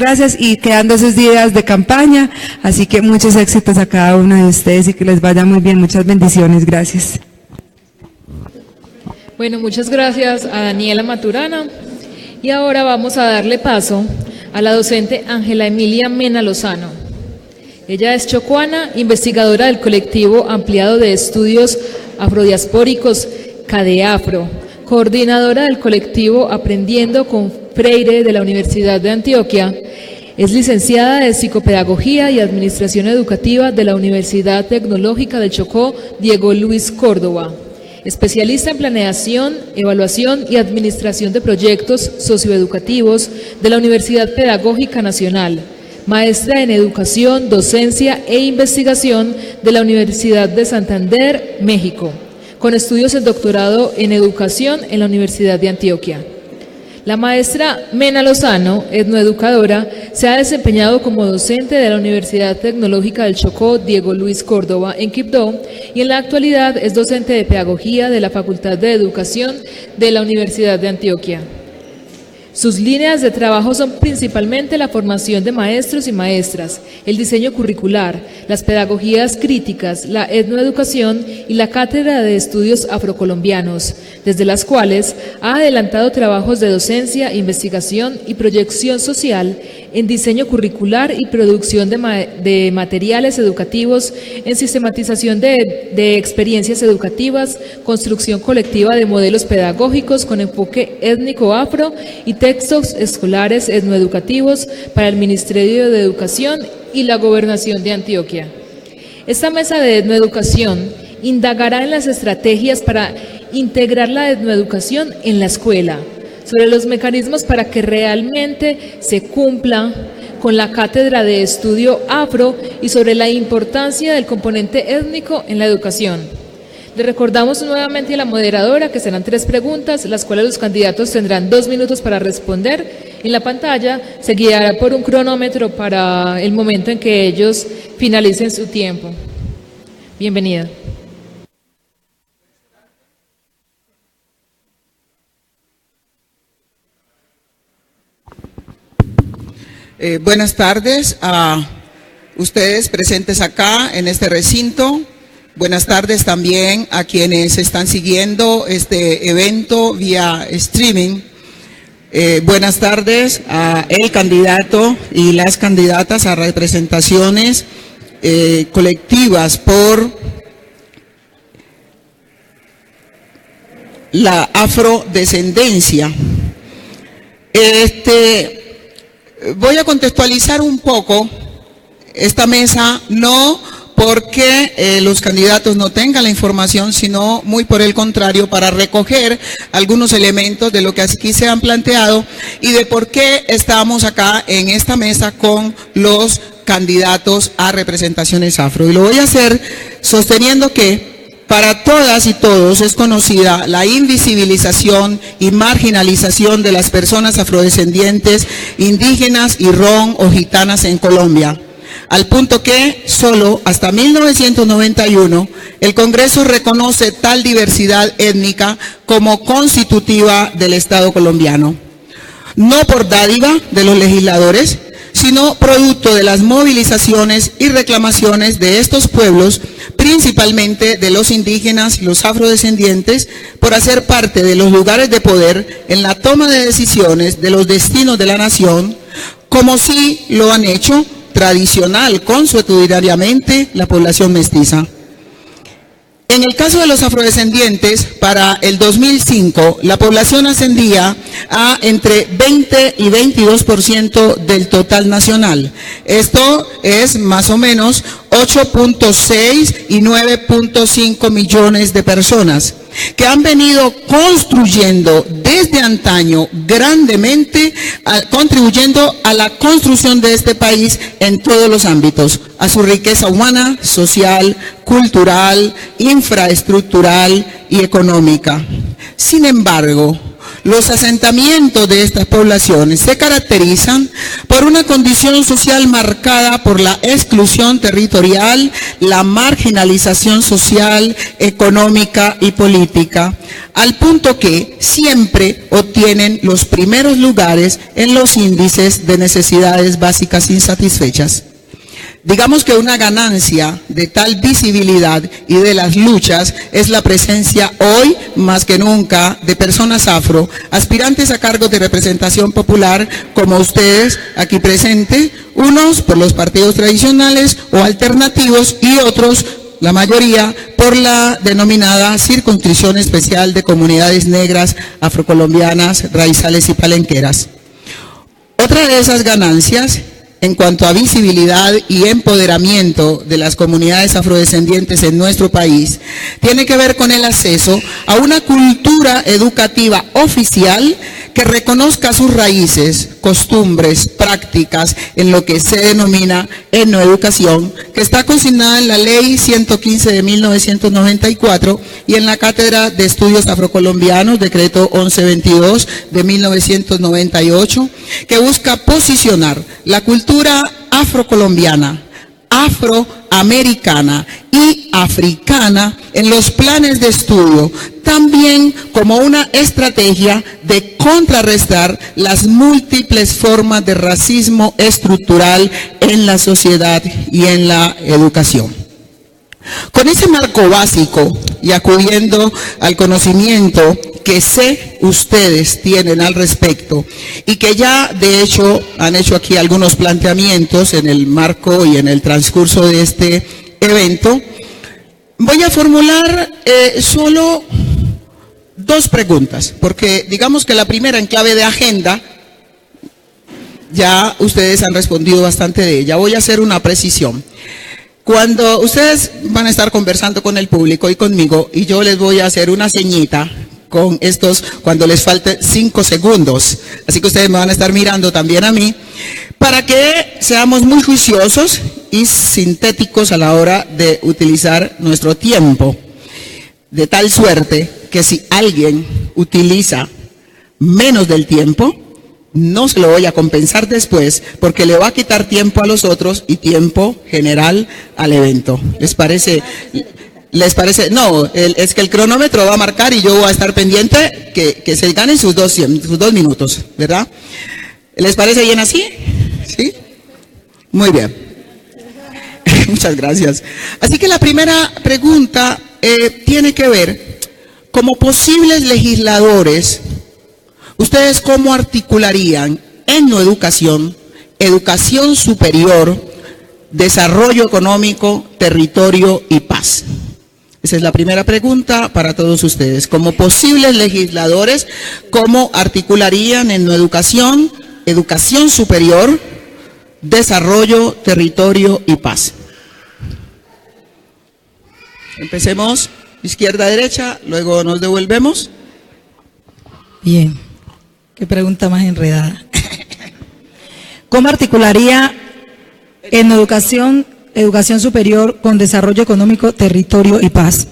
gracias y quedan 2 días de campaña, así que muchos éxitos a cada uno de ustedes y que les vaya muy bien, muchas bendiciones, gracias. Bueno, muchas gracias a Daniela Maturana y ahora vamos a darle paso a la docente Ángela Emilia Mena Lozano. Ella es chocuana, investigadora del colectivo ampliado de estudios afrodiaspóricos CADEAFRO, coordinadora del colectivo Aprendiendo con Freire de la Universidad de Antioquia. Es licenciada de Psicopedagogía y Administración Educativa de la Universidad Tecnológica del Chocó Diego Luis Córdoba. Especialista en planeación, evaluación y administración de proyectos socioeducativos de la Universidad Pedagógica Nacional. Maestra en Educación, Docencia e Investigación de la Universidad de Santander, México, con estudios en doctorado en Educación en la Universidad de Antioquia. La maestra Mena Lozano, etnoeducadora, se ha desempeñado como docente de la Universidad Tecnológica del Chocó Diego Luis Córdoba en Quibdó y en la actualidad es docente de Pedagogía de la Facultad de Educación de la Universidad de Antioquia. Sus líneas de trabajo son principalmente la formación de maestros y maestras, el diseño curricular, las pedagogías críticas, la etnoeducación y la cátedra de estudios afrocolombianos, desde las cuales ha adelantado trabajos de docencia, investigación y proyección social en diseño curricular y producción de materiales educativos, en sistematización de experiencias educativas, construcción colectiva de modelos pedagógicos con enfoque étnico afro y textos escolares etnoeducativos para el Ministerio de Educación y la Gobernación de Antioquia. Esta mesa de etnoeducación indagará en las estrategias para integrar la etnoeducación en la escuela, sobre los mecanismos para que realmente se cumpla con la cátedra de estudio afro y sobre la importancia del componente étnico en la educación. Le recordamos nuevamente a la moderadora que serán 3 preguntas, las cuales los candidatos tendrán 2 minutos para responder. En la pantalla se guiará por un cronómetro para el momento en que ellos finalicen su tiempo. Bienvenida. Buenas tardes a ustedes presentes acá en este recinto. Buenas tardes también a quienes están siguiendo este evento vía streaming. Buenas tardes a el candidato y las candidatas a representaciones colectivas por la afrodescendencia. Voy a contextualizar un poco esta mesa, no porque los candidatos no tengan la información, sino muy por el contrario, para recoger algunos elementos de lo que aquí se han planteado y de por qué estamos acá en esta mesa con los candidatos a representaciones afro. Y lo voy a hacer sosteniendo que para todas y todos es conocida la invisibilización y marginalización de las personas afrodescendientes, indígenas y rom o gitanas en Colombia, al punto que solo hasta 1991 el Congreso reconoce tal diversidad étnica como constitutiva del Estado colombiano. No por dádiva de los legisladores, sino producto de las movilizaciones y reclamaciones de estos pueblos, principalmente de los indígenas y los afrodescendientes, por hacer parte de los lugares de poder en la toma de decisiones de los destinos de la nación, como sí lo han hecho tradicional, consuetudinariamente, la población mestiza. En el caso de los afrodescendientes, para el 2005, la población ascendía a entre 20 y 22% del total nacional. Esto es más o menos 8.6 y 9.5 millones de personas que han venido construyendo desde antaño grandemente, contribuyendo a la construcción de este país en todos los ámbitos, a su riqueza humana, social, cultural, infraestructural y económica. Sin embargo, los asentamientos de estas poblaciones se caracterizan por una condición social marcada por la exclusión territorial, la marginalización social, económica y política, al punto que siempre obtienen los primeros lugares en los índices de necesidades básicas insatisfechas. Digamos que una ganancia de tal visibilidad y de las luchas es la presencia hoy más que nunca de personas afro, aspirantes a cargos de representación popular como ustedes aquí presentes, unos por los partidos tradicionales o alternativos y otros, la mayoría, por la denominada Circunscripción Especial de Comunidades Negras, Afrocolombianas, Raizales y Palenqueras. Otra de esas ganancias, en cuanto a visibilidad y empoderamiento de las comunidades afrodescendientes en nuestro país, tiene que ver con el acceso a una cultura educativa oficial que reconozca sus raíces, costumbres, prácticas en lo que se denomina etnoeducación, que está consignada en la Ley 115 de 1994 y en la Cátedra de Estudios Afrocolombianos, Decreto 1122 de 1998, que busca posicionar la cultura afrocolombiana, afroamericana y africana en los planes de estudio, también como una estrategia de contrarrestar las múltiples formas de racismo estructural en la sociedad y en la educación. Con ese marco básico y acudiendo al conocimiento que sé ustedes tienen al respecto y que ya de hecho han hecho aquí algunos planteamientos en el marco y en el transcurso de este evento, voy a formular solo dos preguntas, porque digamos que la primera en clave de agenda, ya ustedes han respondido bastante de ella. Voy a hacer una precisión. Cuando ustedes van a estar conversando con el público y conmigo, y yo les voy a hacer una ceñita con estos, cuando les falte 5 segundos, así que ustedes me van a estar mirando también a mí, para que seamos muy juiciosos y sintéticos a la hora de utilizar nuestro tiempo, de tal suerte que si alguien utiliza menos del tiempo, no se lo voy a compensar después, porque le va a quitar tiempo a los otros y tiempo general al evento. ¿Les parece? ¿Les parece? No, es que el cronómetro va a marcar y yo voy a estar pendiente que se ganen sus 2 minutos, ¿verdad? ¿Les parece bien así? ¿Sí? Muy bien. Muchas gracias. Así que la primera pregunta tiene que ver, como posibles legisladores, ¿ustedes cómo articularían etnoeducación, educación superior, desarrollo económico, territorio y paz? Esa es la primera pregunta para todos ustedes. Como posibles legisladores, ¿cómo articularían etnoeducación, educación superior, desarrollo, territorio y paz? Empecemos izquierda a derecha, luego nos devolvemos. Bien, qué pregunta más enredada. ¿Cómo articularía en educación superior con desarrollo económico, territorio y paz?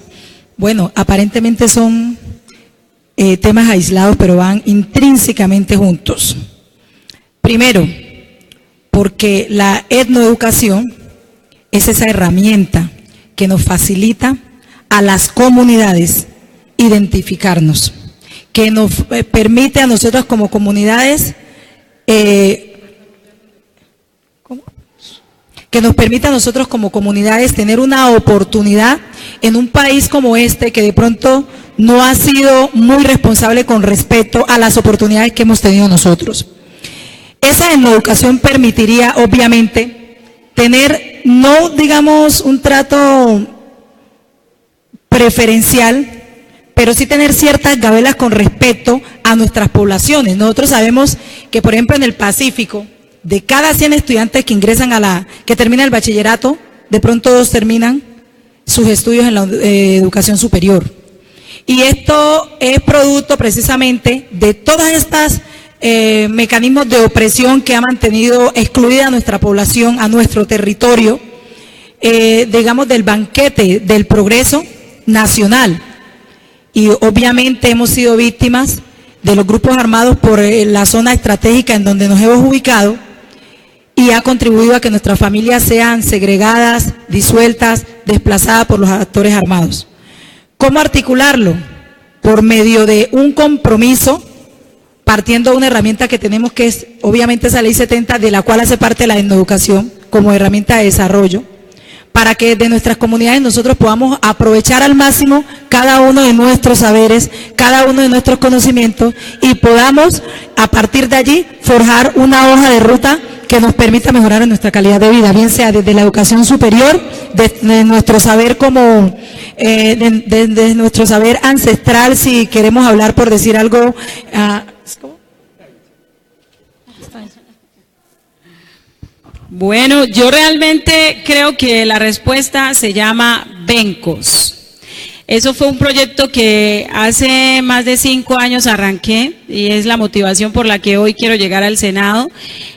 Bueno, aparentemente son temas aislados, pero van intrínsecamente juntos. Primero, porque la etnoeducación es esa herramienta que nos facilita a las comunidades identificarnos, que nos permite a nosotros como comunidades, tener una oportunidad en un país como este, que de pronto no ha sido muy responsable con respecto a las oportunidades que hemos tenido nosotros. Esa educación permitiría, obviamente, tener, no digamos un trato preferencial, pero sí tener ciertas gabelas con respecto a nuestras poblaciones. Nosotros sabemos que, por ejemplo, en el Pacífico, de cada 100 estudiantes que ingresan que terminan el bachillerato, de pronto 2 terminan sus estudios en la educación superior. Y esto es producto precisamente de todas estas mecanismos de opresión que ha mantenido excluida a nuestra población, a nuestro territorio, digamos, del banquete del progreso nacional. Y obviamente hemos sido víctimas de los grupos armados por la zona estratégica en donde nos hemos ubicado y ha contribuido a que nuestras familias sean segregadas, disueltas, desplazadas por los actores armados. ¿Cómo articularlo? Por medio de un compromiso, partiendo de una herramienta que tenemos que es obviamente esa ley 70, de la cual hace parte la etnoeducación como herramienta de desarrollo, para que de nuestras comunidades nosotros podamos aprovechar al máximo cada uno de nuestros saberes, cada uno de nuestros conocimientos y podamos a partir de allí forjar una hoja de ruta que nos permita mejorar nuestra calidad de vida, bien sea desde la educación superior, desde nuestro saber como, desde nuestro saber ancestral, si queremos hablar por decir algo, Bueno, yo realmente creo que la respuesta se llama Bencos. Eso fue un proyecto que hace más de 5 años arranqué y es la motivación por la que hoy quiero llegar al Senado.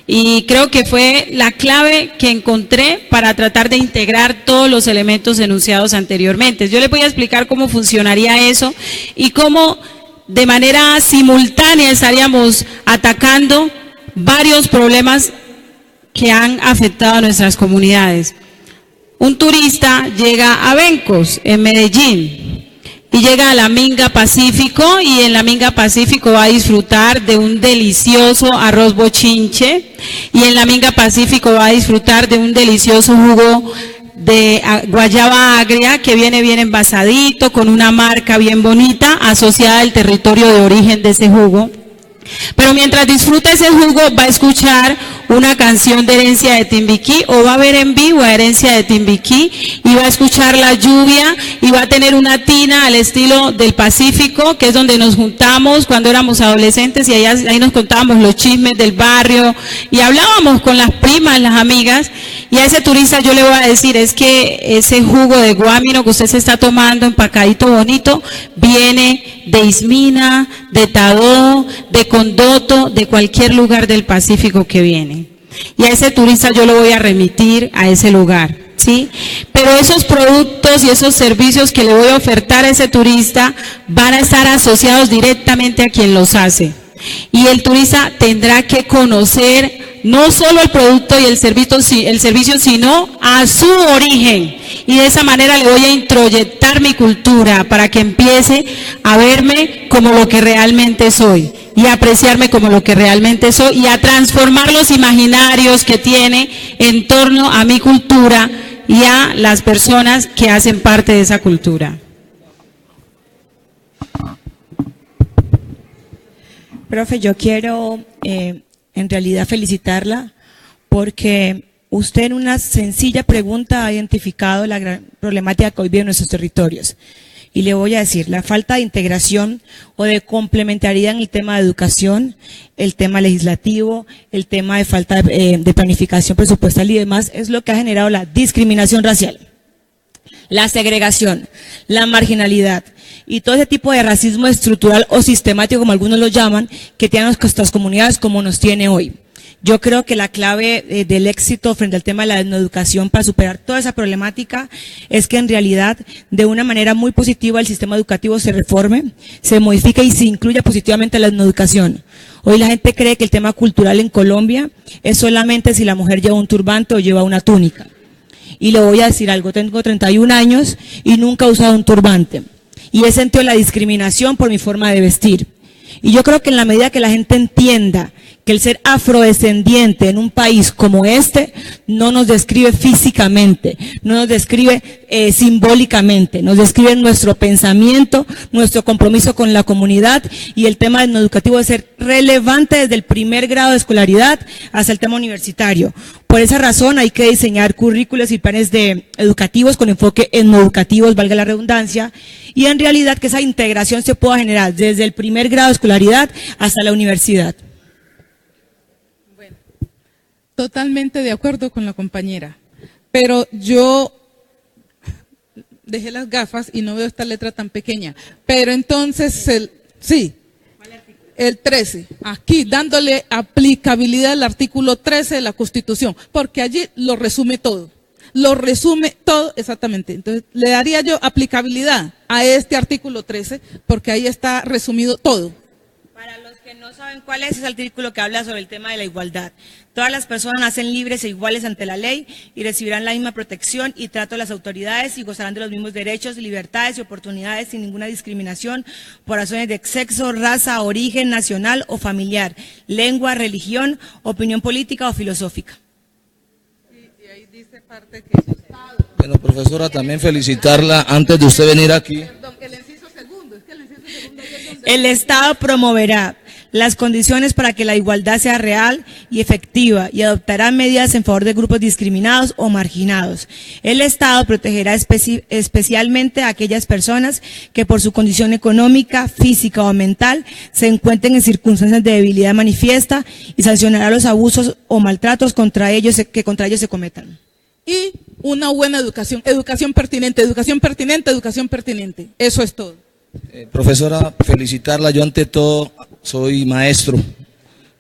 Y creo que fue la clave que encontré para tratar de integrar todos los elementos enunciados anteriormente. Yo les voy a explicar cómo funcionaría eso y cómo de manera simultánea estaríamos atacando varios problemas que han afectado a nuestras comunidades. Un turista llega a Bencos, en Medellín, y llega a la Minga Pacífico, y en la Minga Pacífico va a disfrutar de un delicioso arroz bochinche, y en la Minga Pacífico va a disfrutar de un delicioso jugo de guayaba agria que viene bien envasadito, con una marca bien bonita, asociada al territorio de origen de ese jugo. Pero mientras disfruta ese jugo va a escuchar una canción de Herencia de Timbiquí, o va a ver en vivo a Herencia de Timbiquí, y va a escuchar la lluvia, y va a tener una tina al estilo del Pacífico, que es donde nos juntamos cuando éramos adolescentes, y ahí nos contábamos los chismes del barrio, y hablábamos con las primas, las amigas, y a ese turista yo le voy a decir, es que ese jugo de guamino que usted se está tomando empacadito bonito, viene de Ismina, de Tadó, de Condoto, de cualquier lugar del Pacífico que viene. Y a ese turista yo lo voy a remitir a ese lugar, ¿sí? Pero esos productos y esos servicios que le voy a ofertar a ese turista van a estar asociados directamente a quien los hace. Y el turista tendrá que conocer no solo el producto y el servicio, sino a su origen. Y de esa manera le voy a introyectar mi cultura para que empiece a verme como lo que realmente soy y a apreciarme como lo que realmente soy y a transformar los imaginarios que tiene en torno a mi cultura y a las personas que hacen parte de esa cultura. Profe, yo quiero en realidad felicitarla porque usted en una sencilla pregunta ha identificado la gran problemática que hoy vive en nuestros territorios. Y le voy a decir, la falta de integración o de complementariedad en el tema de educación, el tema legislativo, el tema de falta de planificación presupuestal y demás, es lo que ha generado la discriminación racial, la segregación, la marginalidad y todo ese tipo de racismo estructural o sistemático, como algunos lo llaman, que tienen nuestras comunidades como nos tiene hoy. Yo creo que la clave del éxito frente al tema de la educación para superar toda esa problemática es que en realidad de una manera muy positiva el sistema educativo se reforme, se modifique y se incluya positivamente la educación. Hoy la gente cree que el tema cultural en Colombia es solamente si la mujer lleva un turbante o lleva una túnica. Y le voy a decir algo, tengo 31 años y nunca he usado un turbante. Y he sentido la discriminación por mi forma de vestir. Y yo creo que en la medida que la gente entienda que el ser afrodescendiente en un país como este no nos describe físicamente, no nos describe simbólicamente, nos describe nuestro pensamiento, nuestro compromiso con la comunidad y el tema educativo debe ser relevante desde el primer grado de escolaridad hasta el tema universitario. Por esa razón hay que diseñar currículos y planes educativos con enfoque etnoeducativos, valga la redundancia, y en realidad que esa integración se pueda generar desde el primer grado de escolaridad hasta la universidad. Totalmente de acuerdo con la compañera, pero yo dejé las gafas y no veo esta letra tan pequeña, pero entonces el 13, aquí dándole aplicabilidad al artículo 13 de la Constitución, porque allí lo resume todo exactamente. Entonces le daría yo aplicabilidad a este artículo 13 porque ahí está resumido todo. Para no saben cuál es el artículo que habla sobre el tema de la igualdad. Todas las personas nacen libres e iguales ante la ley y recibirán la misma protección y trato de las autoridades y gozarán de los mismos derechos, libertades y oportunidades sin ninguna discriminación por razones de sexo, raza, origen nacional o familiar, lengua, religión, opinión política o filosófica. Y ahí dice parte que... Bueno, profesora, también felicitarla antes de usted venir aquí. Perdón, el inciso segundo, es que el inciso segundo ahí es donde... El Estado promoverá las condiciones para que la igualdad sea real y efectiva y adoptará medidas en favor de grupos discriminados o marginados. El Estado protegerá especialmente a aquellas personas que por su condición económica, física o mental se encuentren en circunstancias de debilidad manifiesta y sancionará los abusos o maltratos que contra ellos se cometan. Y una buena educación, educación pertinente, educación pertinente, educación pertinente. Eso es todo. Profesora, felicitarla. Yo ante todo soy maestro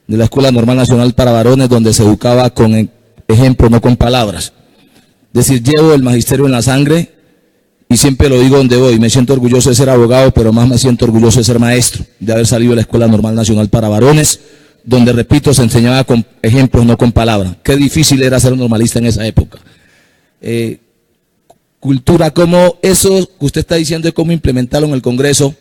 de la Escuela Normal Nacional para Varones, donde se educaba con ejemplos, no con palabras. Es decir, llevo el magisterio en la sangre y siempre lo digo donde voy. Me siento orgulloso de ser abogado, pero más me siento orgulloso de ser maestro, de haber salido de la Escuela Normal Nacional para Varones, donde, repito, se enseñaba con ejemplos, no con palabras. Qué difícil era ser normalista en esa época. Cultura, como eso que usted está diciendo de cómo implementarlo en el Congreso,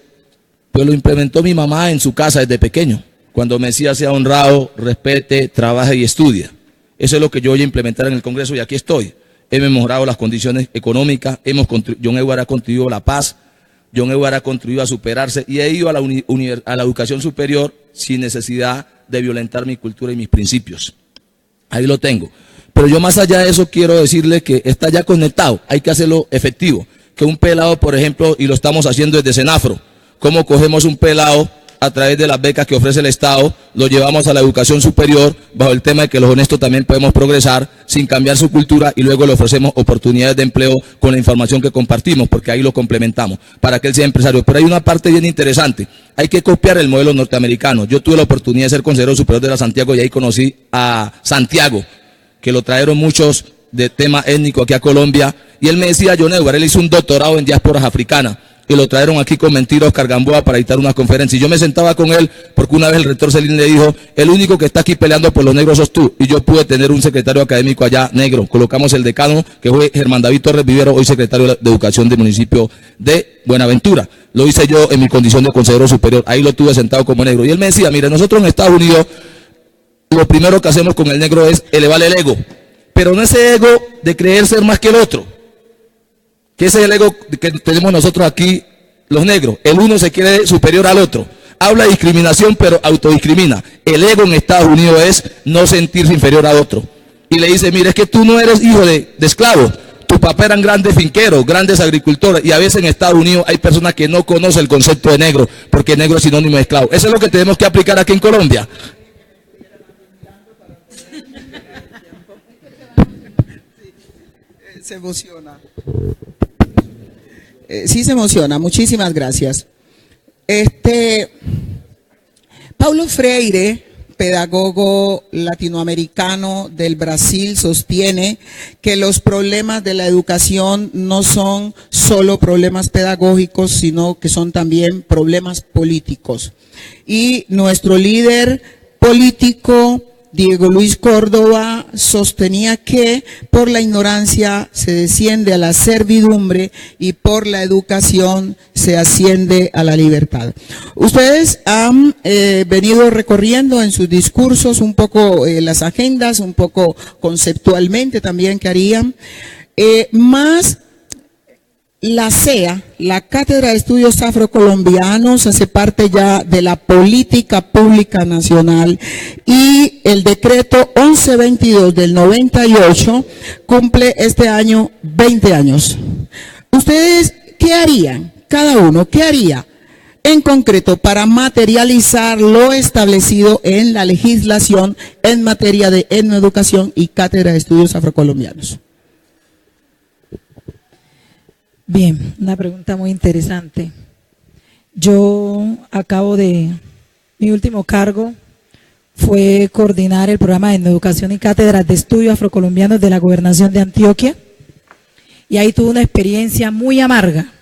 pues lo implementó mi mamá en su casa desde pequeño, cuando me decía sea honrado, respete, trabaje y estudia. Eso es lo que yo voy a implementar en el Congreso y aquí estoy. Hemos mejorado las condiciones económicas, John Edward ha contribuido a la paz, John Edward ha contribuido a superarse y he ido a la educación superior sin necesidad de violentar mi cultura y mis principios. Ahí lo tengo. Pero yo más allá de eso quiero decirle que está ya conectado, hay que hacerlo efectivo. Que un pelado, por ejemplo, y lo estamos haciendo desde Senafro, cómo cogemos un pelado a través de las becas que ofrece el Estado, lo llevamos a la educación superior, bajo el tema de que los honestos también podemos progresar sin cambiar su cultura y luego le ofrecemos oportunidades de empleo con la información que compartimos, porque ahí lo complementamos, para que él sea empresario. Pero hay una parte bien interesante, hay que copiar el modelo norteamericano. Yo tuve la oportunidad de ser consejero superior de la Santiago y ahí conocí a Santiago, que lo trajeron muchos de tema étnico aquí a Colombia, y él me decía, John Edward, él hizo un doctorado en diásporas africanas, y lo trajeron aquí con Mentira Oscar Gamboa para dictar una conferencia, y yo me sentaba con él, porque una vez el rector Celín le dijo, el único que está aquí peleando por los negros sos tú, y yo pude tener un secretario académico allá negro, colocamos el decano, que fue Germán David Torres Vivero, hoy secretario de Educación del municipio de Buenaventura, lo hice yo en mi condición de consejero superior, ahí lo tuve sentado como negro, y él me decía, mire, nosotros en Estados Unidos, lo primero que hacemos con el negro es elevar el ego, pero no ese ego de creer ser más que el otro, que ese es el ego que tenemos nosotros aquí, los negros. El uno se cree superior al otro. Habla de discriminación, pero autodiscrimina. El ego en Estados Unidos es no sentirse inferior a otro. Y le dice, mire, es que tú no eres hijo de esclavos. Tu papá eran grandes finqueros, grandes agricultores. Y a veces en Estados Unidos hay personas que no conocen el concepto de negro, porque negro es sinónimo de esclavo. Eso es lo que tenemos que aplicar aquí en Colombia. Se emociona. Sí se emociona, muchísimas gracias. Paulo Freire, pedagogo latinoamericano del Brasil, sostiene que los problemas de la educación no son solo problemas pedagógicos, sino que son también problemas políticos. Y nuestro líder político, Diego Luis Córdoba, sostenía que por la ignorancia se desciende a la servidumbre y por la educación se asciende a la libertad. Ustedes han venido recorriendo en sus discursos un poco las agendas, un poco conceptualmente también que harían, más la CEA, la Cátedra de Estudios Afrocolombianos, hace parte ya de la política pública nacional y el decreto 1122 del 98 cumple este año 20 años. ¿Ustedes qué harían? Cada uno, ¿qué haría en concreto para materializar lo establecido en la legislación en materia de etnoeducación y Cátedra de Estudios Afrocolombianos? Bien, una pregunta muy interesante. Yo mi último cargo fue coordinar el programa de educación y cátedras de estudios afrocolombianos de la Gobernación de Antioquia y ahí tuve una experiencia muy amarga,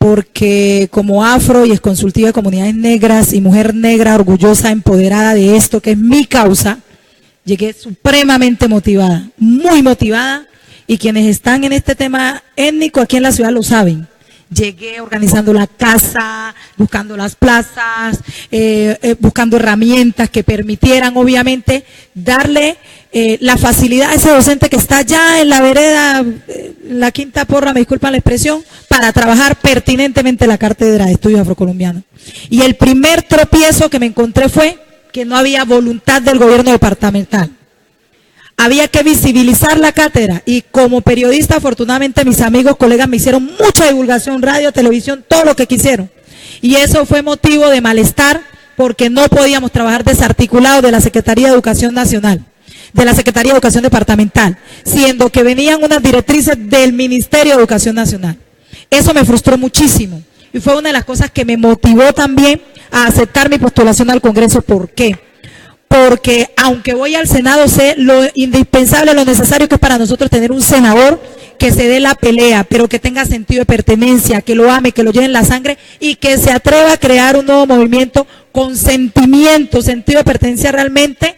porque como afro y exconsultiva de comunidades negras y mujer negra orgullosa, empoderada de esto, que es mi causa, llegué supremamente motivada, muy motivada, y quienes están en este tema étnico aquí en la ciudad lo saben. Llegué organizando la casa, buscando las plazas, buscando herramientas que permitieran, obviamente, darle la facilidad a ese docente que está ya en la vereda, la quinta porra, me disculpan la expresión, para trabajar pertinentemente la cátedra de estudios afrocolombianos. Y el primer tropiezo que me encontré fue que no había voluntad del gobierno departamental. Había que visibilizar la cátedra, y como periodista, afortunadamente, mis amigos, colegas me hicieron mucha divulgación, radio, televisión, todo lo que quisieron. Y eso fue motivo de malestar, porque no podíamos trabajar desarticulados de la Secretaría de Educación Nacional, de la Secretaría de Educación Departamental, siendo que venían unas directrices del Ministerio de Educación Nacional. Eso me frustró muchísimo, y fue una de las cosas que me motivó también a aceptar mi postulación al Congreso. ¿Por qué? Porque aunque voy al Senado, sé lo indispensable, lo necesario que es para nosotros tener un senador que se dé la pelea, pero que tenga sentido de pertenencia, que lo ame, que lo lleve en la sangre y que se atreva a crear un nuevo movimiento con sentimiento, sentido de pertenencia realmente,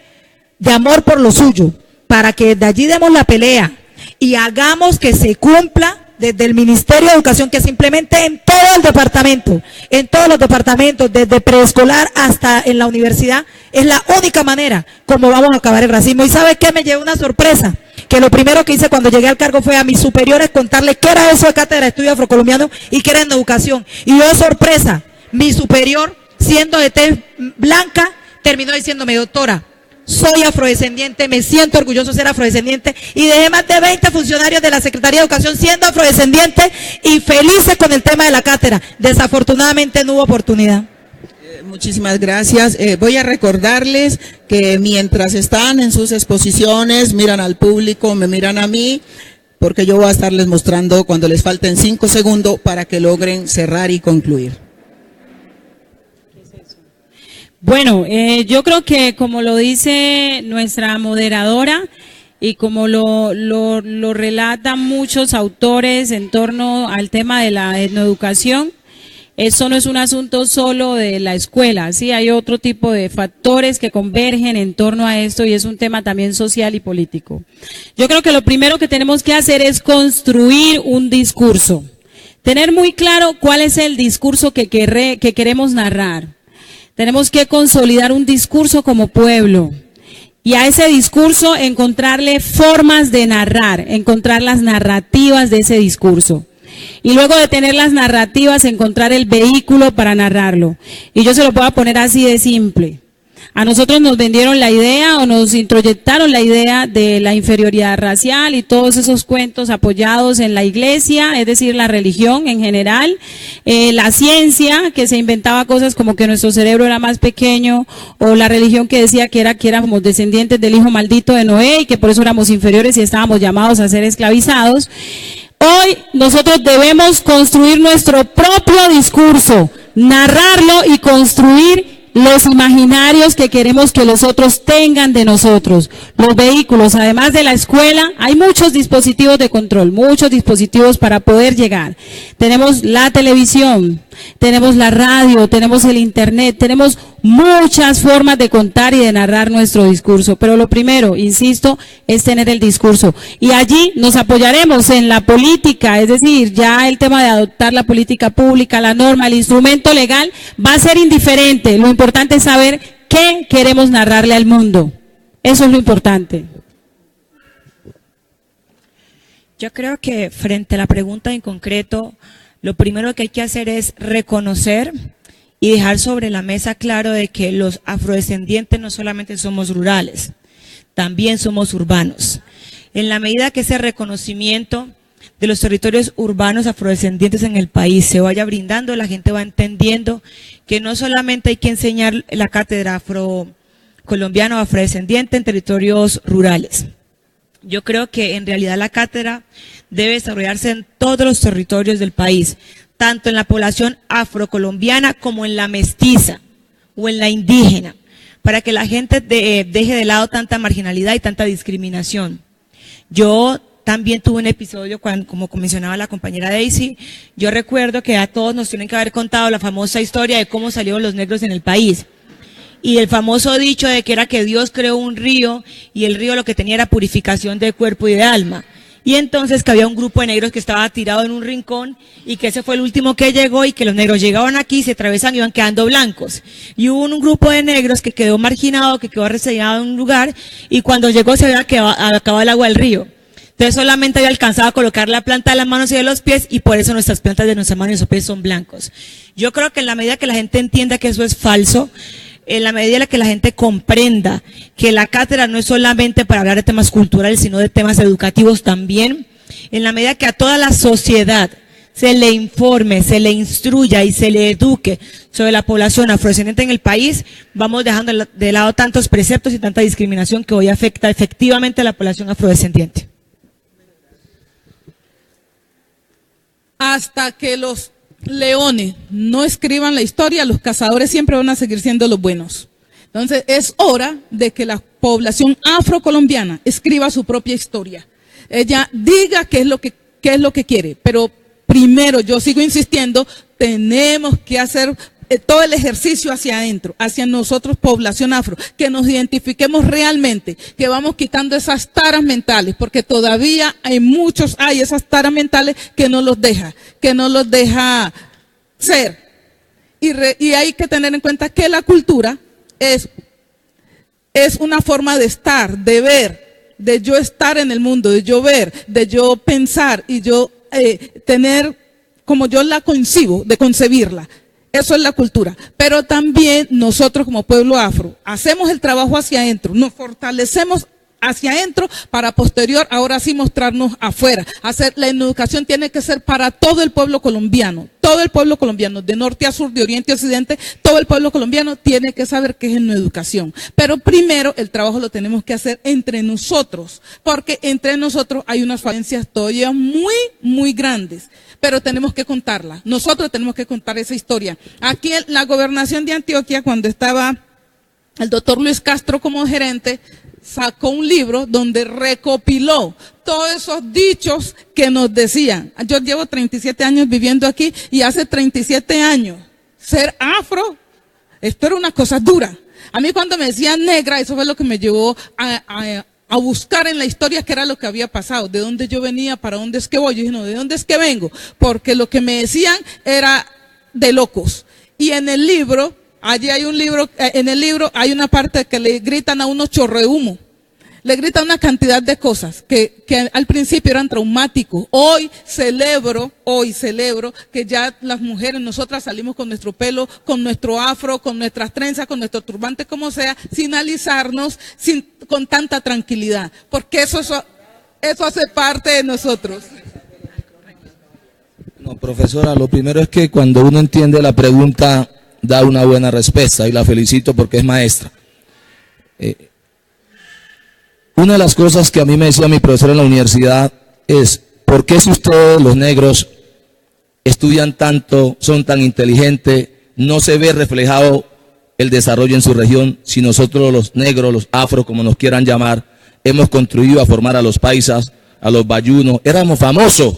de amor por lo suyo, para que desde allí demos la pelea y hagamos que se cumpla desde el Ministerio de Educación, que simplemente en todo el departamento, en todos los departamentos, desde preescolar hasta en la universidad, es la única manera como vamos a acabar el racismo. ¿Y sabe qué? Me llevó una sorpresa, que lo primero que hice cuando llegué al cargo fue a mis superiores contarles qué era eso de cátedra de estudio afrocolombiano y qué era en educación. Y yo, sorpresa, mi superior, siendo de tez blanca, terminó diciéndome: doctora, soy afrodescendiente, me siento orgulloso de ser afrodescendiente, y dejé más de 20 funcionarios de la Secretaría de Educación siendo afrodescendientes y felices con el tema de la cátedra. Desafortunadamente no hubo oportunidad. Muchísimas gracias. Voy a recordarles que mientras están en sus exposiciones, miran al público, me miran a mí, porque yo voy a estarles mostrando cuando les falten 5 segundos para que logren cerrar y concluir. Bueno, yo creo que como lo dice nuestra moderadora y como lo relatan muchos autores en torno al tema de la etnoeducación, eso no es un asunto solo de la escuela, sí, hay otro tipo de factores que convergen en torno a esto, y es un tema también social y político. Yo creo que lo primero que tenemos que hacer es construir un discurso, tener muy claro cuál es el discurso que queremos narrar. Tenemos que consolidar un discurso como pueblo, y a ese discurso encontrarle formas de narrar, encontrar las narrativas de ese discurso. Y luego de tener las narrativas, encontrar el vehículo para narrarlo. Y yo se lo puedo poner así de simple. A nosotros nos vendieron la idea o nos introyectaron la idea de la inferioridad racial y todos esos cuentos apoyados en la iglesia, es decir, la religión en general, la ciencia que se inventaba cosas como que nuestro cerebro era más pequeño, o la religión que decía que éramos descendientes del hijo maldito de Noé y que por eso éramos inferiores y estábamos llamados a ser esclavizados. Hoy nosotros debemos construir nuestro propio discurso, narrarlo y construir los imaginarios que queremos que los otros tengan de nosotros. Los vehículos, además de la escuela, hay muchos dispositivos de control, muchos dispositivos para poder llegar. Tenemos la televisión, tenemos la radio, tenemos el internet, tenemos muchas formas de contar y de narrar nuestro discurso, pero lo primero, insisto, es tener el discurso, y allí nos apoyaremos en la política, es decir, ya el tema de adoptar la política pública, la norma, el instrumento legal va a ser indiferente. Lo importante es saber qué queremos narrarle al mundo, eso es lo importante. Yo creo que frente a la pregunta en concreto, lo primero que hay que hacer es reconocer y dejar sobre la mesa claro de que los afrodescendientes no solamente somos rurales, también somos urbanos. En la medida que ese reconocimiento de los territorios urbanos afrodescendientes en el país se vaya brindando, la gente va entendiendo que no solamente hay que enseñar la cátedra afrocolombiana o afrodescendiente en territorios rurales. Yo creo que en realidad la cátedra debe desarrollarse en todos los territorios del país, tanto en la población afrocolombiana como en la mestiza o en la indígena, para que la gente deje de lado tanta marginalidad y tanta discriminación. Yo también tuve un episodio cuando, como mencionaba la compañera Daisy, yo recuerdo que a todos nos tienen que haber contado la famosa historia de cómo salieron los negros en el país. Y el famoso dicho de que era que Dios creó un río y el río lo que tenía era purificación de cuerpo y de alma. Y entonces que había un grupo de negros que estaba tirado en un rincón y que ese fue el último que llegó y que los negros llegaban aquí, se atravesan y iban quedando blancos. Y hubo un grupo de negros que quedó marginado, que quedó reseñado en un lugar y cuando llegó se había acabado el agua del río. Entonces solamente había alcanzado a colocar la planta de las manos y de los pies y por eso nuestras plantas de nuestras manos y nuestros pies son blancos. Yo creo que en la medida que la gente entienda que eso es falso, en la medida en la que la gente comprenda que la cátedra no es solamente para hablar de temas culturales, sino de temas educativos también, en la medida que a toda la sociedad se le informe, se le instruya y se le eduque sobre la población afrodescendiente en el país, vamos dejando de lado tantos preceptos y tanta discriminación que hoy afecta efectivamente a la población afrodescendiente. Hasta que los leones no escriban la historia, los cazadores siempre van a seguir siendo los buenos. Entonces es hora de que la población afrocolombiana escriba su propia historia. Ella diga qué es lo que quiere, pero primero, yo sigo insistiendo, tenemos que hacer todo el ejercicio hacia adentro, hacia nosotros, población afro, que nos identifiquemos realmente, que vamos quitando esas taras mentales, porque todavía hay esas taras mentales que no los deja ser. Y hay que tener en cuenta que la cultura es una forma de estar, de ver, de yo estar en el mundo, de yo ver, de yo pensar y yo tener como yo la concibo, de concebirla. Eso es la cultura, pero también nosotros como pueblo afro hacemos el trabajo hacia adentro, nos fortalecemos hacia adentro para posterior ahora sí mostrarnos afuera. La educación tiene que ser para todo el pueblo colombiano, de norte a sur, de oriente a occidente, todo el pueblo colombiano tiene que saber qué es la educación. Pero primero el trabajo lo tenemos que hacer entre nosotros, porque entre nosotros hay unas falencias todavía muy, muy grandes. Pero tenemos que contarla. Nosotros tenemos que contar esa historia. Aquí en la gobernación de Antioquia, cuando estaba el doctor Luis Castro como gerente, sacó un libro donde recopiló todos esos dichos que nos decían. Yo llevo 37 años viviendo aquí y hace 37 años ser afro, esto era una cosa dura. A mí cuando me decían negra, eso fue lo que me llevó a buscar en la historia qué era lo que había pasado, de dónde yo venía, para dónde es que voy. Yo dije, no, ¿de dónde es que vengo? Porque lo que me decían era de locos. Y en el libro, en el libro hay una parte que le gritan a uno chorro de humo. Le gritan una cantidad de cosas que al principio eran traumáticos. Hoy celebro que ya las mujeres, nosotras salimos con nuestro pelo, con nuestro afro, con nuestras trenzas, con nuestro turbante, como sea, sin alisarnos, con tanta tranquilidad. Porque eso hace parte de nosotros. No, profesora, lo primero es que cuando uno entiende la pregunta, da una buena respuesta y la felicito porque es maestra. Una de las cosas que a mí me decía mi profesor en la universidad es, ¿por qué si ustedes los negros estudian tanto, son tan inteligentes, no se ve reflejado el desarrollo en su región si nosotros los negros, los afro, como nos quieran llamar, hemos contribuido a formar a los paisas, a los bayunos, éramos famosos,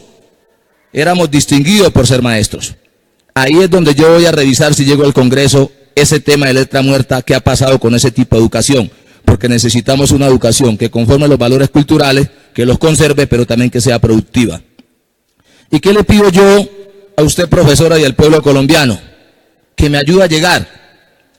éramos distinguidos por ser maestros? Ahí es donde yo voy a revisar si llego al Congreso ese tema de letra muerta, qué ha pasado con ese tipo de educación. Porque necesitamos una educación que conforme los valores culturales, que los conserve, pero también que sea productiva. ¿Y qué le pido yo a usted, profesora, y al pueblo colombiano? Que me ayude a llegar,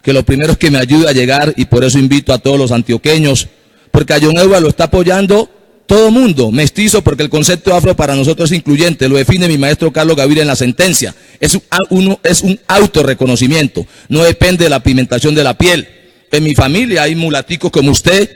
que lo primero es que me ayude a llegar, y por eso invito a todos los antioqueños, porque a John Edward lo está apoyando todo mundo, mestizo, porque el concepto afro para nosotros es incluyente, lo define mi maestro Carlos Gaviria en la sentencia, es un autorreconocimiento, no depende de la pigmentación de la piel. En mi familia hay mulaticos como usted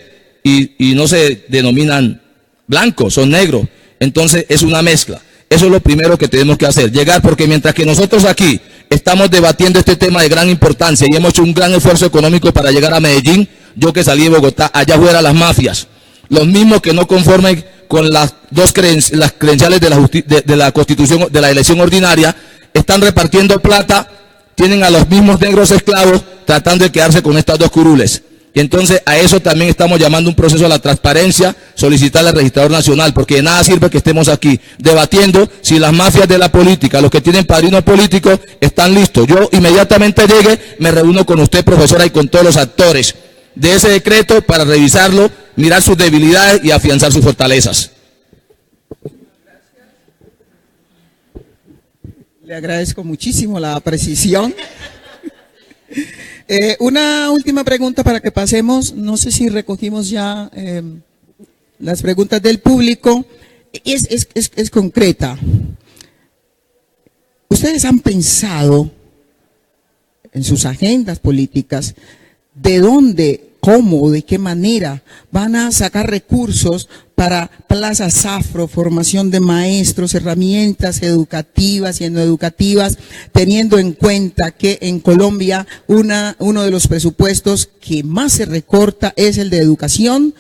y no se denominan blancos, son negros. Entonces es una mezcla. Eso es lo primero que tenemos que hacer, llegar, porque mientras que nosotros aquí estamos debatiendo este tema de gran importancia y hemos hecho un gran esfuerzo económico para llegar a Medellín, yo que salí de Bogotá, allá afuera las mafias, los mismos que no conformen con las credenciales de la Constitución, de la elección ordinaria, están repartiendo plata, tienen a los mismos negros esclavos tratando de quedarse con estas dos curules. Y entonces a eso también estamos llamando un proceso a la transparencia, solicitarle al registrador nacional, porque de nada sirve que estemos aquí debatiendo si las mafias de la política, los que tienen padrinos políticos, están listos. Yo inmediatamente llegue, me reúno con usted, profesora, y con todos los actores de ese decreto para revisarlo, mirar sus debilidades y afianzar sus fortalezas. Le agradezco muchísimo la precisión. Una última pregunta para que pasemos, no sé si recogimos ya las preguntas del público, es concreta. ¿Ustedes han pensado en sus agendas políticas de dónde, cómo, de qué manera van a sacar recursos para plazas afro, formación de maestros, herramientas educativas y no educativas, teniendo en cuenta que en Colombia uno de los presupuestos que más se recorta es el de educación?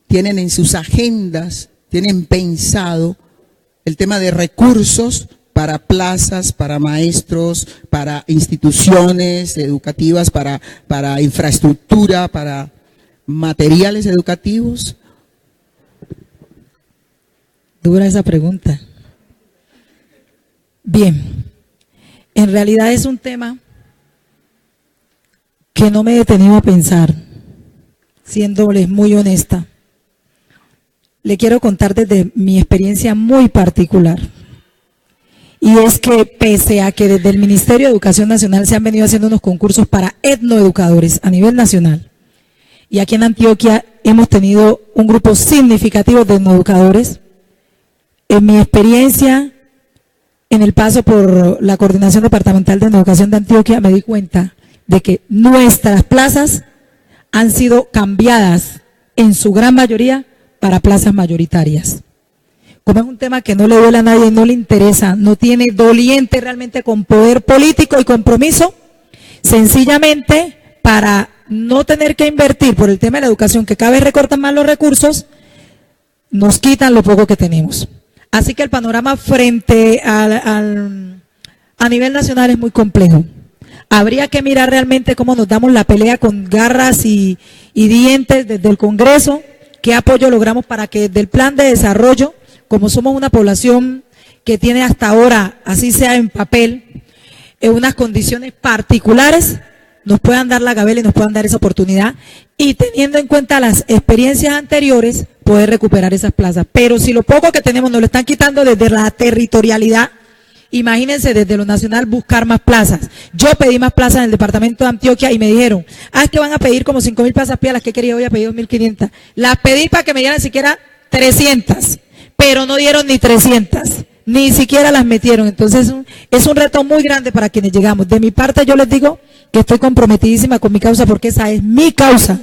¿Tienen en sus agendas, tienen pensado el tema de recursos para plazas, para maestros, para instituciones educativas, para infraestructura, para materiales educativos? Dura esa pregunta. Bien, en realidad es un tema que no me he detenido a pensar, siéndoles muy honesta. Le quiero contar desde mi experiencia muy particular. Y es que pese a que desde el Ministerio de Educación Nacional se han venido haciendo unos concursos para etnoeducadores a nivel nacional, y aquí en Antioquia hemos tenido un grupo significativo de etnoeducadores, en mi experiencia, en el paso por la Coordinación Departamental de Educación de Antioquia, me di cuenta de que nuestras plazas han sido cambiadas en su gran mayoría para plazas mayoritarias. Como es un tema que no le duele a nadie, no le interesa, no tiene doliente realmente con poder político y compromiso, sencillamente para no tener que invertir por el tema de la educación, que cada vez recortan más los recursos, nos quitan lo poco que tenemos. Así que el panorama frente a nivel nacional es muy complejo. Habría que mirar realmente cómo nos damos la pelea con garras y dientes desde el Congreso, qué apoyo logramos para que desde el plan de desarrollo, como somos una población que tiene hasta ahora, así sea en papel, en unas condiciones particulares, nos puedan dar la gabela y nos puedan dar esa oportunidad, y teniendo en cuenta las experiencias anteriores, poder recuperar esas plazas. Pero si lo poco que tenemos nos lo están quitando desde la territorialidad, imagínense desde lo nacional buscar más plazas. Yo pedí más plazas en el departamento de Antioquia y me dijeron, es que van a pedir como 5.000 plazas, las que quería, voy a pedir 2.500. Las pedí para que me dieran siquiera 300, pero no dieron ni 300, ni siquiera las metieron. Entonces es un reto muy grande para quienes llegamos. De mi parte yo les digo que estoy comprometidísima con mi causa, porque esa es mi causa,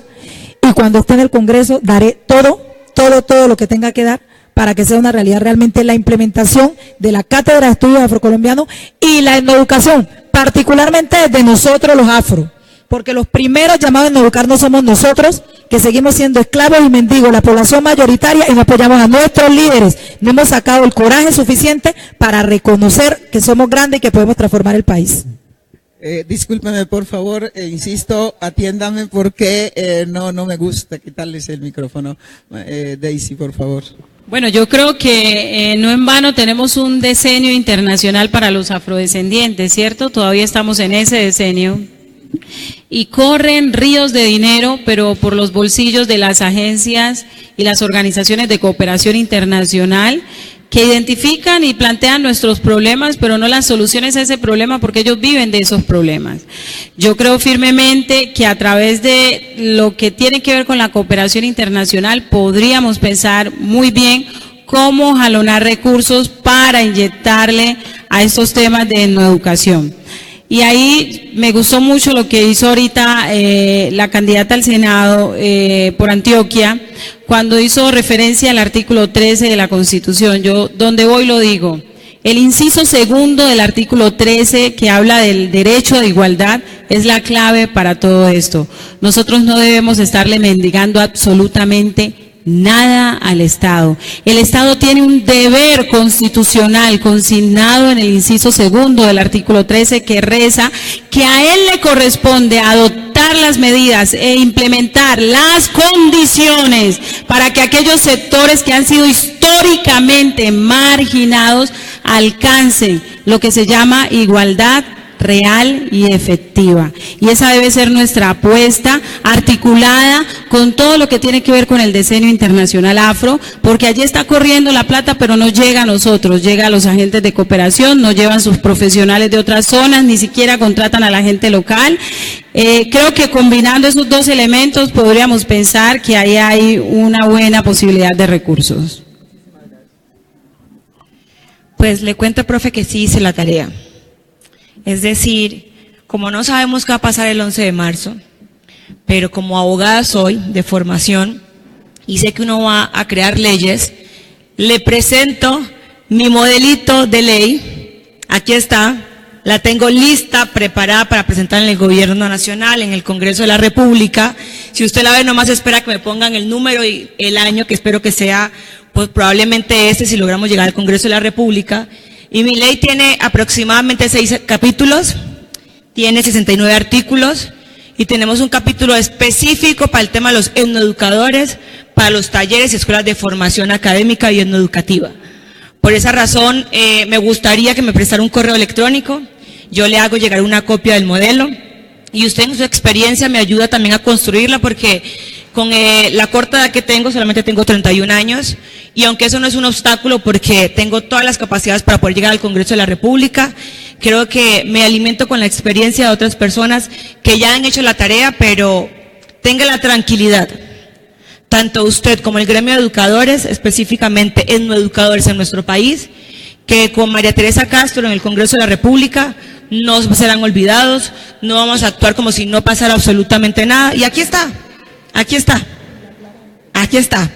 y cuando esté en el Congreso daré todo lo que tenga que dar para que sea una realidad realmente la implementación de la Cátedra de Estudios Afrocolombianos y la etnoeducación, particularmente de nosotros los afro, porque los primeros llamados a educar no somos nosotros, que seguimos siendo esclavos y mendigos, la población mayoritaria, y no apoyamos a nuestros líderes. No hemos sacado el coraje suficiente para reconocer que somos grandes y que podemos transformar el país. Discúlpeme, por favor, insisto, atiéndame porque no me gusta quitarles el micrófono. Daisy, por favor. Bueno, yo creo que no en vano tenemos un decenio internacional para los afrodescendientes, ¿cierto? Todavía estamos en ese decenio. Y corren ríos de dinero, pero por los bolsillos de las agencias y las organizaciones de cooperación internacional, que identifican y plantean nuestros problemas, pero no las soluciones a ese problema, porque ellos viven de esos problemas. Yo creo firmemente que a través de lo que tiene que ver con la cooperación internacional podríamos pensar muy bien cómo jalonar recursos para inyectarle a estos temas de educación. Y ahí me gustó mucho lo que hizo ahorita la candidata al Senado por Antioquia, cuando hizo referencia al artículo 13 de la Constitución. Yo donde voy lo digo. El inciso segundo del artículo 13, que habla del derecho de igualdad, es la clave para todo esto. Nosotros no debemos estarle mendigando absolutamente nada al Estado. El Estado tiene un deber constitucional consignado en el inciso segundo del artículo 13, que reza que a él le corresponde adoptar tomar las medidas e implementar las condiciones para que aquellos sectores que han sido históricamente marginados alcancen lo que se llama igualdad real y efectiva. Y esa debe ser nuestra apuesta, articulada con todo lo que tiene que ver con el Decenio Internacional Afro, porque allí está corriendo la plata, pero no llega a nosotros, llega a los agentes de cooperación, no llevan sus profesionales de otras zonas, ni siquiera contratan a la gente local. Creo que combinando esos dos elementos podríamos pensar que ahí hay una buena posibilidad de recursos. Pues le cuento, profe, que sí hice la tarea. Es decir, como no sabemos qué va a pasar el 11 de marzo, pero como abogada soy de formación y sé que uno va a crear leyes, le presento mi modelito de ley. Aquí está, la tengo lista, preparada para presentar en el Gobierno Nacional, en el Congreso de la República. Si usted la ve, nomás espera que me pongan el número y el año, que espero que sea, pues probablemente si logramos llegar al Congreso de la República. Y mi ley tiene aproximadamente 6 capítulos, tiene 69 artículos y tenemos un capítulo específico para el tema de los etnoeducadores, para los talleres y escuelas de formación académica y etnoeducativa. Por esa razón, me gustaría que me prestara un correo electrónico, yo le hago llegar una copia del modelo y usted en su experiencia me ayuda también a construirla, porque con la corta edad que tengo, solamente tengo 31 años, y aunque eso no es un obstáculo porque tengo todas las capacidades para poder llegar al Congreso de la República, creo que me alimento con la experiencia de otras personas que ya han hecho la tarea, pero tenga la tranquilidad, tanto usted como el gremio de educadores, específicamente etnoeducadores en nuestro país, que con María Teresa Castro en el Congreso de la República no serán olvidados, no vamos a actuar como si no pasara absolutamente nada, y aquí está. Aquí está, aquí está.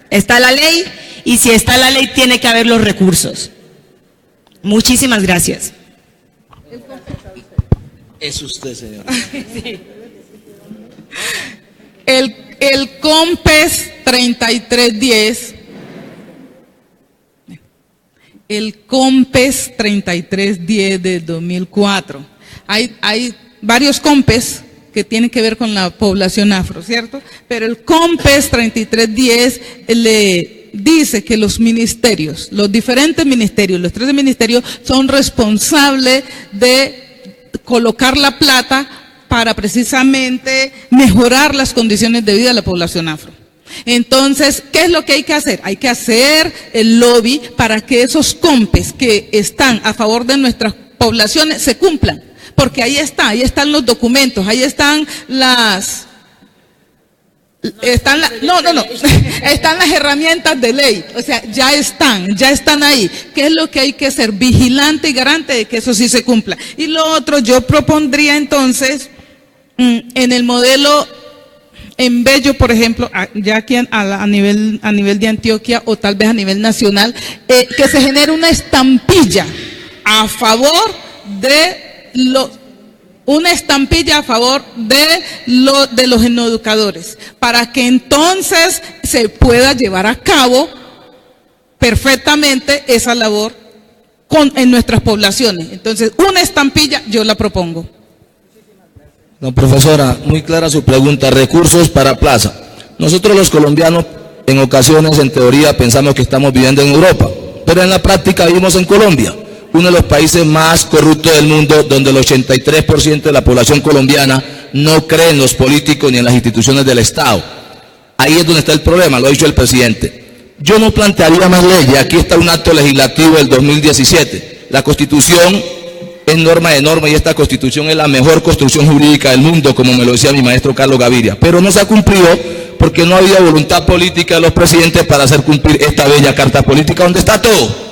Está la ley, y si está la ley tiene que haber los recursos. Muchísimas gracias. Es usted, señor. Sí. El COMPES 3310, el COMPES 3310 de 2004. Hay varios COMPES que tienen que ver con la población afro, ¿cierto? Pero el COMPES 3310 le dice que los ministerios, los diferentes ministerios, los 13 ministerios son responsables de colocar la plata para precisamente mejorar las condiciones de vida de la población afro. Entonces, ¿qué es lo que hay que hacer? Hay que hacer el lobby para que esos COMPES que están a favor de nuestras poblaciones se cumplan. Porque ahí están los documentos, ahí están están las herramientas de ley, o sea, ya están ahí. ¿Qué es lo que hay que ser? Vigilante y garante de que eso sí se cumpla. Y lo otro, yo propondría entonces, en el modelo en Bello, por ejemplo, ya aquí a nivel de Antioquia o tal vez a nivel nacional, que se genere una estampilla a favor de los etnoeducadores, para que entonces se pueda llevar a cabo perfectamente esa labor en nuestras poblaciones. Entonces, una estampilla yo la propongo. No, profesora, muy clara su pregunta. Recursos para plaza. Nosotros los colombianos, en ocasiones, en teoría, pensamos que estamos viviendo en Europa, pero en la práctica vivimos en Colombia, uno de los países más corruptos del mundo, donde el 83% de la población colombiana no cree en los políticos ni en las instituciones del Estado. Ahí es donde está el problema, lo ha dicho el presidente. Yo no plantearía más leyes. Aquí está un acto legislativo del 2017. La Constitución es norma de norma y esta Constitución es la mejor construcción jurídica del mundo, como me lo decía mi maestro Carlos Gaviria. Pero no se ha cumplido porque no había voluntad política de los presidentes para hacer cumplir esta bella carta política donde está todo.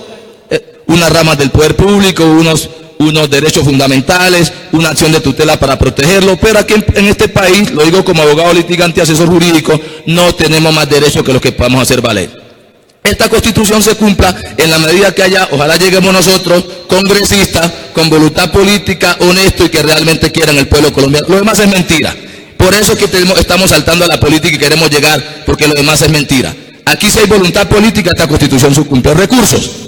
Unas ramas del poder público, unos derechos fundamentales, una acción de tutela para protegerlo, pero aquí en este país, lo digo como abogado litigante, asesor jurídico, no tenemos más derechos que los que podamos hacer valer. Esta Constitución se cumpla en la medida que haya, ojalá lleguemos nosotros, congresistas, con voluntad política, honesto y que realmente quieran el pueblo colombiano. Lo demás es mentira. Por eso es que estamos saltando a la política y queremos llegar, porque lo demás es mentira. Aquí si hay voluntad política, esta Constitución se cumple. Recursos.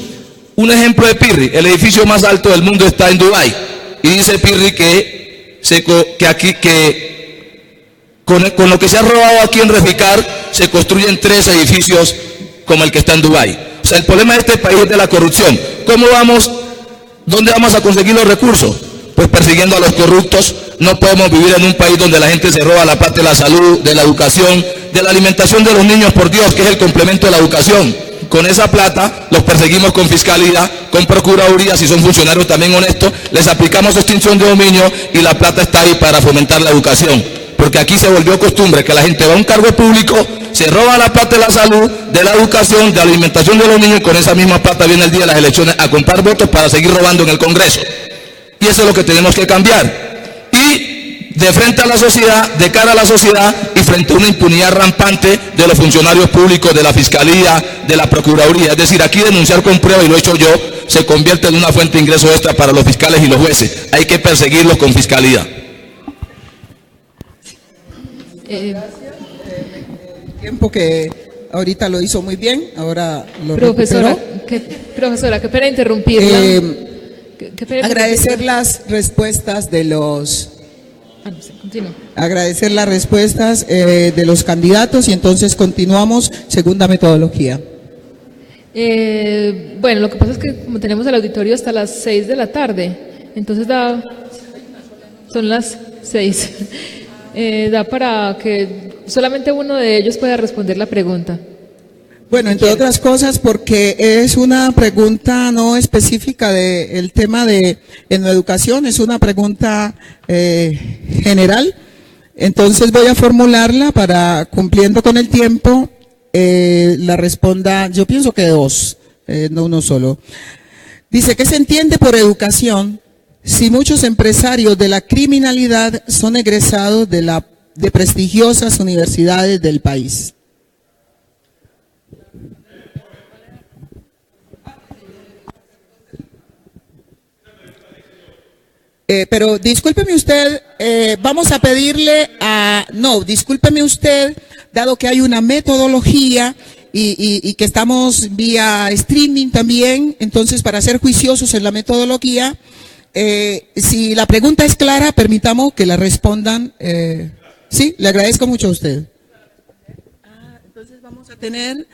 Un ejemplo de Pirri, el edificio más alto del mundo está en Dubái, y dice Pirri que Con lo que se ha robado aquí en Reficar, se construyen 3 edificios como el que está en Dubái. O sea, el problema de este país es de la corrupción. ¿Dónde vamos a conseguir los recursos? Pues persiguiendo a los corruptos. No podemos vivir en un país donde la gente se roba la parte de la salud, de la educación, de la alimentación de los niños, por Dios, que es el complemento de la educación. Con esa plata los perseguimos con fiscalía, con procuraduría, si son funcionarios también honestos, les aplicamos extinción de dominio y la plata está ahí para fomentar la educación. Porque aquí se volvió costumbre que la gente va a un cargo público, se roba la plata de la salud, de la educación, de la alimentación de los niños, y con esa misma plata viene el día de las elecciones a comprar votos para seguir robando en el Congreso. Y eso es lo que tenemos que cambiar. Y de frente a la sociedad, de cara a la sociedad y frente a una impunidad rampante de los funcionarios públicos, de la Fiscalía, de la Procuraduría. Es decir, aquí denunciar con prueba, y lo he hecho yo, se convierte en una fuente de ingreso extra para los fiscales y los jueces. Hay que perseguirlos con fiscalía. Tiempo que ahorita lo hizo muy bien, ahora lo Profesora, qué pena interrumpirla. Qué pena agradecer las respuestas de los... no sé, continúa. Agradecer las respuestas de los candidatos y entonces continuamos, segunda metodología. Bueno, lo que pasa es que como tenemos el auditorio hasta las 6 de la tarde, entonces son las 6. Da para que solamente uno de ellos pueda responder la pregunta. Bueno, entre otras cosas, porque es una pregunta no específica del tema de en la educación, es una pregunta general. Entonces voy a formularla para, cumpliendo con el tiempo, la responda, yo pienso que 2, no uno solo. Dice, ¿qué se entiende por educación si muchos empresarios de la criminalidad son egresados de prestigiosas universidades del país? Pero discúlpeme usted, vamos a pedirle discúlpeme usted, dado que hay una metodología y que estamos vía streaming también, entonces para ser juiciosos en la metodología, si la pregunta es clara, permitamos que la respondan. Sí, le agradezco mucho a usted. Entonces vamos a tener...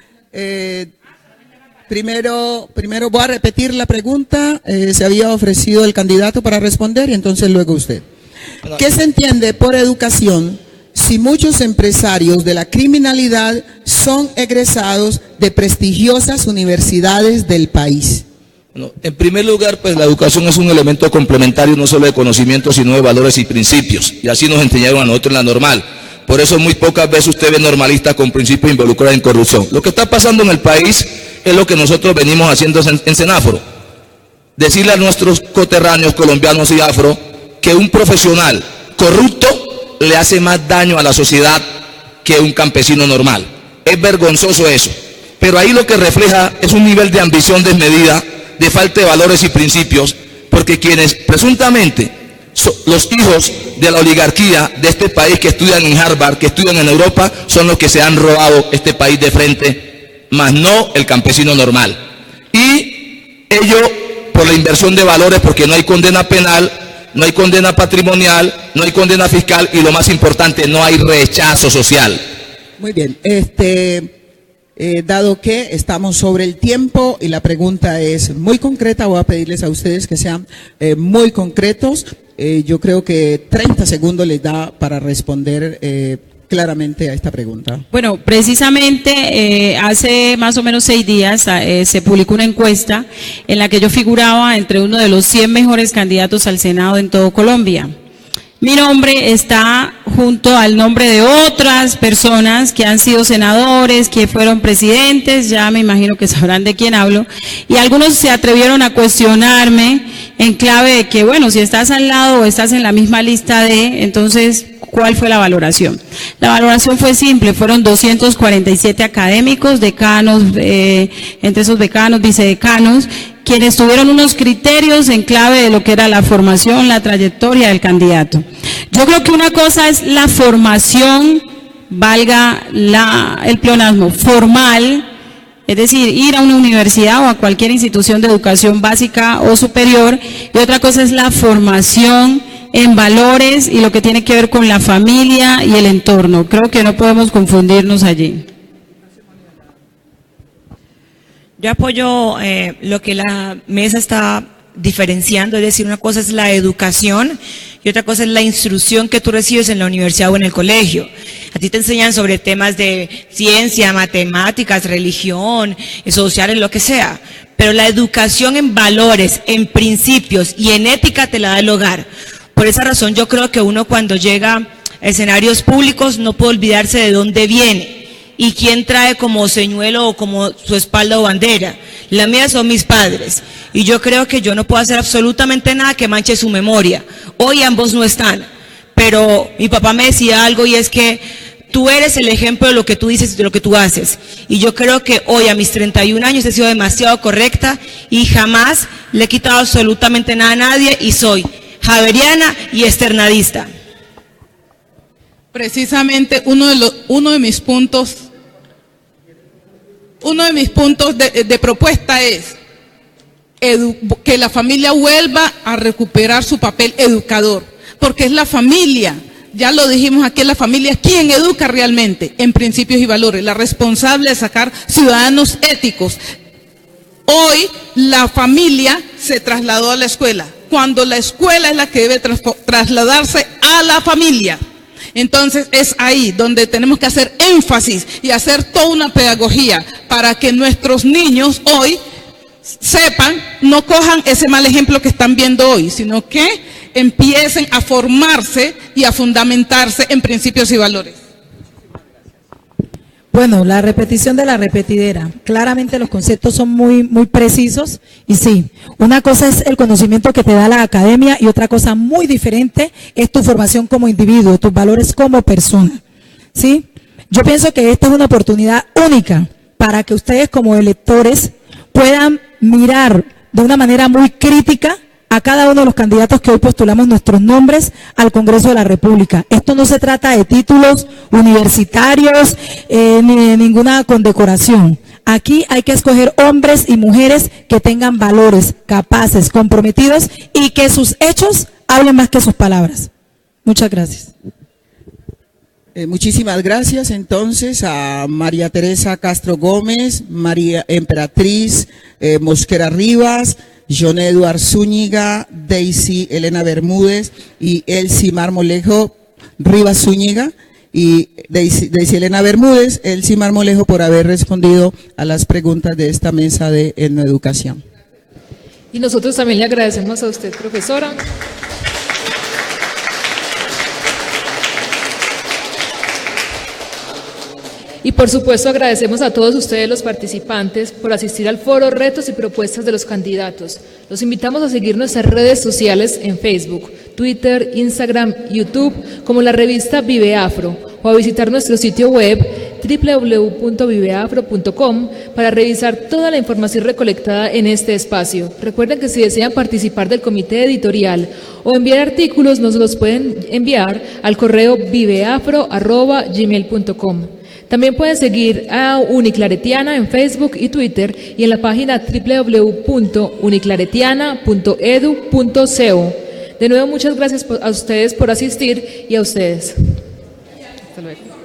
Primero voy a repetir la pregunta, se había ofrecido el candidato para responder y entonces luego usted. ¿Qué se entiende por educación si muchos empresarios de la criminalidad son egresados de prestigiosas universidades del país? Bueno, en primer lugar, pues la educación es un elemento complementario no solo de conocimiento, sino de valores y principios. Y así nos enseñaron a nosotros en la normal. Por eso muy pocas veces usted ve normalistas con principios involucrados en corrupción. Lo que está pasando en el país es lo que nosotros venimos haciendo en Senáforo. Decirle a nuestros coterráneos colombianos y afro que un profesional corrupto le hace más daño a la sociedad que un campesino normal. Es vergonzoso eso. Pero ahí lo que refleja es un nivel de ambición desmedida, de falta de valores y principios, porque quienes presuntamente los hijos de la oligarquía de este país que estudian en Harvard, que estudian en Europa, son los que se han robado este país de frente, más no el campesino normal. Y ello por la inversión de valores, porque no hay condena penal, no hay condena patrimonial, no hay condena fiscal y lo más importante, no hay rechazo social. Muy bien, dado que estamos sobre el tiempo y la pregunta es muy concreta, voy a pedirles a ustedes que sean muy concretos. Yo creo que 30 segundos les da para responder claramente a esta pregunta. Bueno, precisamente hace más o menos 6 días se publicó una encuesta en la que yo figuraba entre uno de los 100 mejores candidatos al Senado en todo Colombia. Mi nombre está junto al nombre de otras personas que han sido senadores, que fueron presidentes, ya me imagino que sabrán de quién hablo, y algunos se atrevieron a cuestionarme en clave de que, bueno, si estás al lado o estás en la misma lista de, entonces, ¿cuál fue la valoración? La valoración fue simple, fueron 247 académicos, decanos, entre esos decanos, vicedecanos, quienes tuvieron unos criterios en clave de lo que era la formación, la trayectoria del candidato. Yo creo que una cosa es la formación, valga el pleonasmo, formal, es decir, ir a una universidad o a cualquier institución de educación básica o superior, y otra cosa es la formación en valores y lo que tiene que ver con la familia y el entorno. Creo que no podemos confundirnos allí. Yo apoyo lo que la mesa está diferenciando, es decir, una cosa es la educación y otra cosa es la instrucción que tú recibes en la universidad o en el colegio. A ti te enseñan sobre temas de ciencia, matemáticas, religión, sociales, lo que sea, pero la educación en valores, en principios y en ética te la da el hogar. Por esa razón yo creo que uno cuando llega a escenarios públicos no puede olvidarse de dónde viene y quién trae como señuelo o como su espalda o bandera. La mía son mis padres y yo creo que yo no puedo hacer absolutamente nada que manche su memoria. Hoy ambos no están, pero mi papá me decía algo y es que tú eres el ejemplo de lo que tú dices y de lo que tú haces. Y yo creo que hoy a mis 31 años he sido demasiado correcta y jamás le he quitado absolutamente nada a nadie y soy javeriana y externadista. Precisamente uno de mis puntos de propuesta es que la familia vuelva a recuperar su papel educador, porque es la familia, ya lo dijimos aquí, es la familia quien educa realmente en principios y valores, la responsable de sacar ciudadanos éticos. Hoy la familia se trasladó a la escuela, cuando la escuela es la que debe trasladarse a la familia. Entonces es ahí donde tenemos que hacer énfasis y hacer toda una pedagogía para que nuestros niños hoy sepan, no cojan ese mal ejemplo que están viendo hoy, sino que empiecen a formarse y a fundamentarse en principios y valores. Bueno, la repetición de la repetidera. Claramente los conceptos son muy precisos y sí, una cosa es el conocimiento que te da la academia y otra cosa muy diferente es tu formación como individuo, tus valores como persona, ¿sí? Yo pienso que esta es una oportunidad única para que ustedes como electores puedan mirar de una manera muy crítica a cada uno de los candidatos que hoy postulamos nuestros nombres al Congreso de la República. Esto no se trata de títulos universitarios ni de ninguna condecoración. Aquí hay que escoger hombres y mujeres que tengan valores, capaces, comprometidos y que sus hechos hablen más que sus palabras. Muchas gracias. Muchísimas gracias entonces a María Teresa Castro Gómez, María Emperatriz Mosquera Rivas, John Eduard Zúñiga, Daisy Elena Bermúdez y Elsie Marmolejo Rivas Zúñiga y Daisy Elena Bermúdez, Elsie Marmolejo por haber respondido a las preguntas de esta mesa de Educación. Y nosotros también le agradecemos a usted, profesora. Y por supuesto agradecemos a todos ustedes los participantes por asistir al foro Retos y Propuestas de los Candidatos. Los invitamos a seguir nuestras redes sociales en Facebook, Twitter, Instagram, YouTube, como la revista Vive Afro, o a visitar nuestro sitio web www.viveafro.com para revisar toda la información recolectada en este espacio. Recuerden que si desean participar del comité editorial o enviar artículos, nos los pueden enviar al correo viveafro@gmail.com. También pueden seguir a Uniclaretiana en Facebook y Twitter y en la página www.uniclaretiana.edu.co. De nuevo, muchas gracias a ustedes por asistir y a ustedes. Hasta luego.